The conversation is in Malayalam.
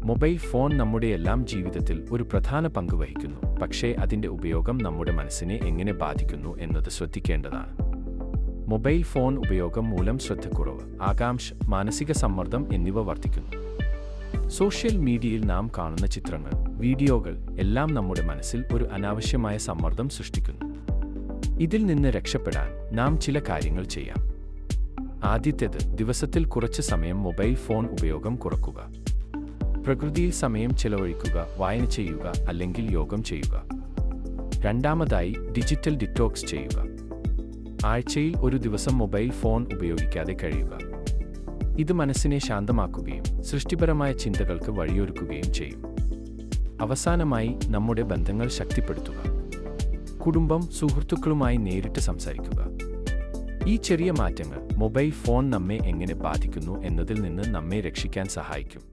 മൊബൈൽ ഫോൺ നമ്മുടെ എല്ലാം ജീവിതത്തിൽ ഒരു പ്രധാന പങ്ക് വഹിക്കുന്നു, പക്ഷേ അതിൻ്റെ ഉപയോഗം നമ്മുടെ മനസ്സിനെ എങ്ങനെ ബാധിക്കുന്നു എന്നത് ശ്രദ്ധിക്കേണ്ടതാണ്. മൊബൈൽ ഫോൺ ഉപയോഗം മൂലം ശ്രദ്ധക്കുറവ്, ആകാംക്ഷ, മാനസിക സമ്മർദ്ദം എന്നിവ വർദ്ധിക്കുന്നു. സോഷ്യൽ മീഡിയയിൽ നാം കാണുന്ന ചിത്രങ്ങൾ, വീഡിയോകൾ എല്ലാം നമ്മുടെ മനസ്സിൽ ഒരു അനാവശ്യമായ സമ്മർദ്ദം സൃഷ്ടിക്കുന്നു. ഇതിൽ നിന്ന് രക്ഷപ്പെടാൻ നാം ചില കാര്യങ്ങൾ ചെയ്യാം. ആദ്യത്തേത്, ദിവസത്തിൽ കുറച്ച് സമയം മൊബൈൽ ഫോൺ ഉപയോഗം കുറയ്ക്കുക. പ്രകൃതിയിൽ സമയം ചെലവഴിക്കുക, വായന ചെയ്യുക അല്ലെങ്കിൽ യോഗം ചെയ്യുക. രണ്ടാമതായി, ഡിജിറ്റൽ ഡിറ്റോക്സ് ചെയ്യുക. ആഴ്ചയിൽ ഒരു ദിവസം മൊബൈൽ ഫോൺ ഉപയോഗിക്കാതെ കഴിയുക. ഇത് മനസ്സിനെ ശാന്തമാക്കുകയും സൃഷ്ടിപരമായ ചിന്തകൾക്ക് വഴിയൊരുക്കുകയും ചെയ്യും. അവസാനമായി, നമ്മുടെ ബന്ധങ്ങൾ ശക്തിപ്പെടുത്തുക. കുടുംബം, സുഹൃത്തുക്കളുമായി നേരിട്ട് സംസാരിക്കുക. ഈ ചെറിയ മാറ്റങ്ങൾ മൊബൈൽ ഫോൺ നമ്മെ എങ്ങനെ ബാധിക്കുന്നു എന്നതിൽ നിന്ന് നമ്മെ രക്ഷിക്കാൻ സഹായിക്കും.